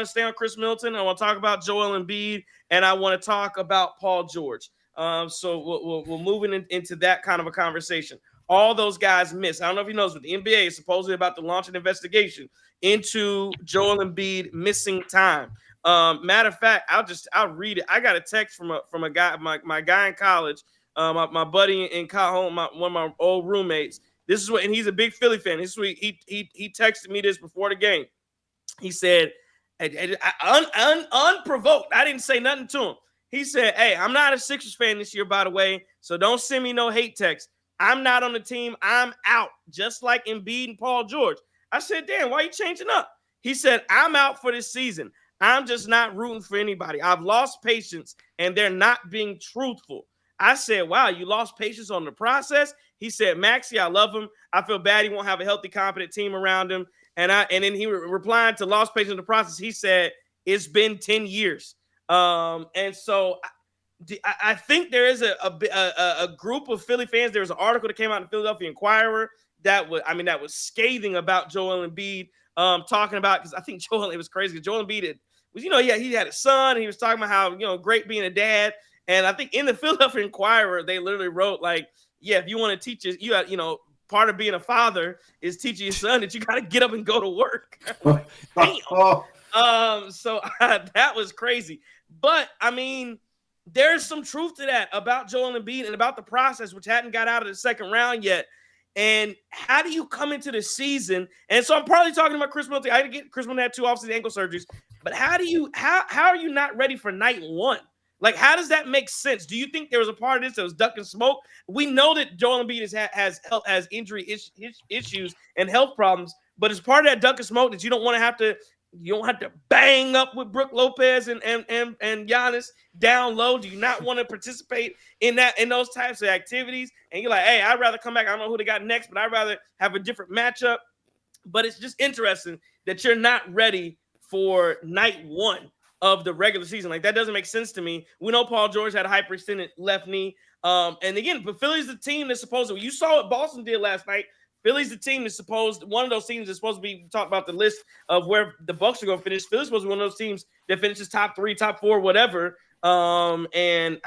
want to stay on Chris Middleton. I want to talk about Joel Embiid, and I want to talk about Paul George. So we're moving into that kind of a conversation. All those guys missed. I don't know if you know, but the NBA is supposedly about to launch an investigation into Joel Embiid missing time. Matter of fact, I'll read it. I got a text from a guy, my guy in college, my buddy in college, one of my old roommates. This is what, and he's a big Philly fan. This week he texted me this before the game. He said, unprovoked, I didn't say nothing to him. He said, "Hey, I'm not a Sixers fan this year, by the way, so don't send me no hate text. I'm not on the team. I'm out, just like Embiid and Paul George." I said, "Damn, why are you changing up?" He said, "I'm out for this season. I'm just not rooting for anybody. I've lost patience, and they're not being truthful." I said, "Wow, you lost patience on the process?" He said, "Maxie, I love him. I feel bad he won't have a healthy, competent team around him." And then he replied to lost patience in the process. He said, "It's been 10 years." And so I think there is a group of Philly fans. There was an article that came out in the Philadelphia Inquirer that was scathing about Joel Embiid, talking about, because I think it was crazy. Joel Embiid he had a son, and he was talking about how great being a dad. And I think in the Philadelphia Inquirer they literally wrote like, "Yeah, if you want to teach part of being a father is teaching your son that you got to get up and go to work." Like, damn. So that was crazy. But I mean, there's some truth to that about Joel Embiid and about the process, which hadn't got out of the second round yet. And how do you come into the season? And so I'm probably talking about Chris Middleton. I didn't get Chris Middleton had 2 offseason ankle surgeries. But how are you not ready for night one? Like, how does that make sense? Do you think there was a part of this that was duck and smoke? We know that Joel Embiid has injury issues and health problems, but as part of that duck and smoke that you don't have to bang up with Brook Lopez and Giannis down low. Do you not want to participate in those types of activities? And you're like, "Hey, I'd rather come back. I don't know who they got next, but I'd rather have a different matchup." But it's just interesting that you're not ready for night one of the regular season. Like, that doesn't make sense to me. We know Paul George had a hyperextended left knee. And again, but Philly's the team that's you saw what Boston did last night. Philly's the team that's one of those teams that's supposed to be talking about the list of where the Bucks are going to finish. Philly's supposed to be one of those teams that finishes top 3, top 4, whatever. And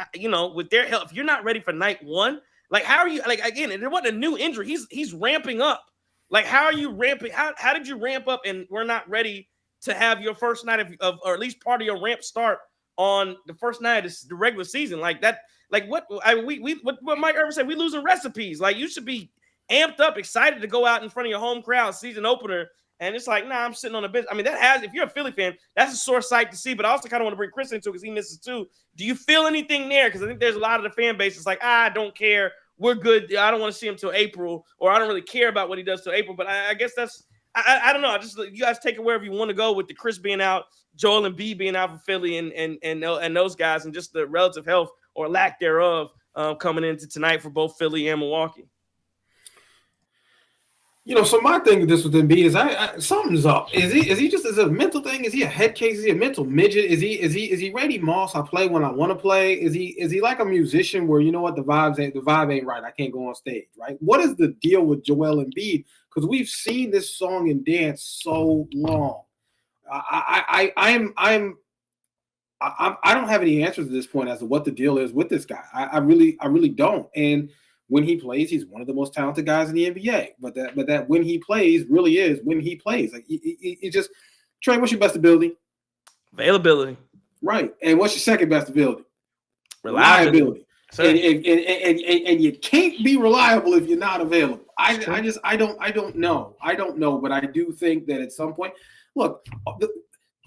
with their health, if you're not ready for night one, like, how are you? Like, again, there wasn't a new injury. He's ramping up. Like, how are you ramping? How did you ramp up and we're not ready to have your first night of or at least part of your ramp start on the first night of the regular season? Like that, like what Mike Irvin said, we losing recipes. Like, you should be amped up, excited to go out in front of your home crowd, season opener. And it's like, nah, I'm sitting on the bench. I mean, if you're a Philly fan, that's a sore sight to see. But I also kind of want to bring Chris into it because he misses too. Do you feel anything there? Because I think there's a lot of the fan base that's like, I don't care. We're good. I don't want to see him till April, or I don't really care about what he does till April. But I guess that's, I don't know. I just, you guys take it wherever you want to go with the Chris being out, Joel Embiid being out for Philly, and those guys, and just the relative health or lack thereof coming into tonight for both Philly and Milwaukee. So my thing with this with Embiid is something's up. Is it a mental thing? Is he a head case? Is he a mental midget? Is he Randy Moss? I play when I want to play. Is he like a musician where, the vibe ain't right? I can't go on stage, right? What is the deal with Joel Embiid? Because we've seen this song and dance so long. I don't have any answers at this point as to what the deal is with this guy. I really don't. And when he plays, he's one of the most talented guys in the NBA. But that when he plays really is when he plays. Like, it just, Trey, what's your best ability? Availability. Right. And what's your second best ability? Reliability. And you can't be reliable if you're not available. I don't know. But I do think that at some point, look,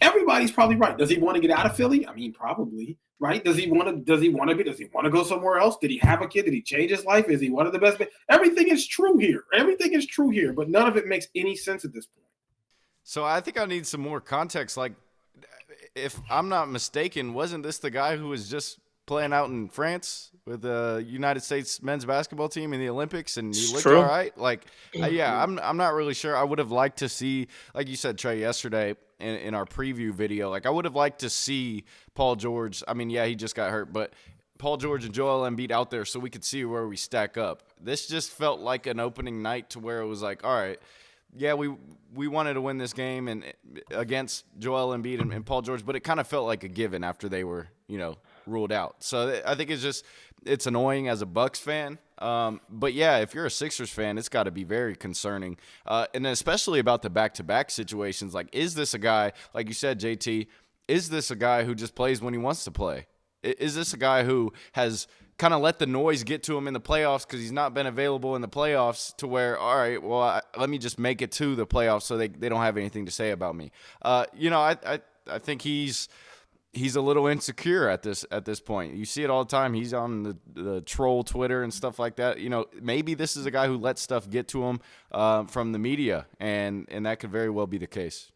everybody's probably right. Does he want to get out of Philly? I mean, probably. Right? Does he want to go somewhere else? Did he have a kid? Did he change his life? Is he one of the best? Everything is true here. But none of it makes any sense at this point. So I think I need some more context. Like, if I'm not mistaken, wasn't this the guy who was just playing out in France with the United States men's basketball team in the Olympics, and he looked all right? Like, I'm not really sure. I would have liked to see, like you said, Trey, yesterday in our preview video, like, I would have liked to see Paul George. I mean, yeah, he just got hurt, but Paul George and Joel Embiid out there so we could see where we stack up. This just felt like an opening night to where it was like, all right, yeah, we wanted to win this game and against Joel Embiid and Paul George, but it kind of felt like a given after they were, ruled out. So I think it's annoying as a Bucks fan. But yeah, if you're a Sixers fan, it's got to be very concerning. And especially about the back-to-back situations. Like, is this a guy, like you said, JT, is this a guy who just plays when he wants to play? Is this a guy who has kind of let the noise get to him in the playoffs because he's not been available in the playoffs to where, all right, well, let me just make it to the playoffs so they don't have anything to say about me. I think he's a little insecure at this point. You see it all the time. He's on the troll Twitter and stuff like that. Maybe this is a guy who lets stuff get to him from the media, and that could very well be the case.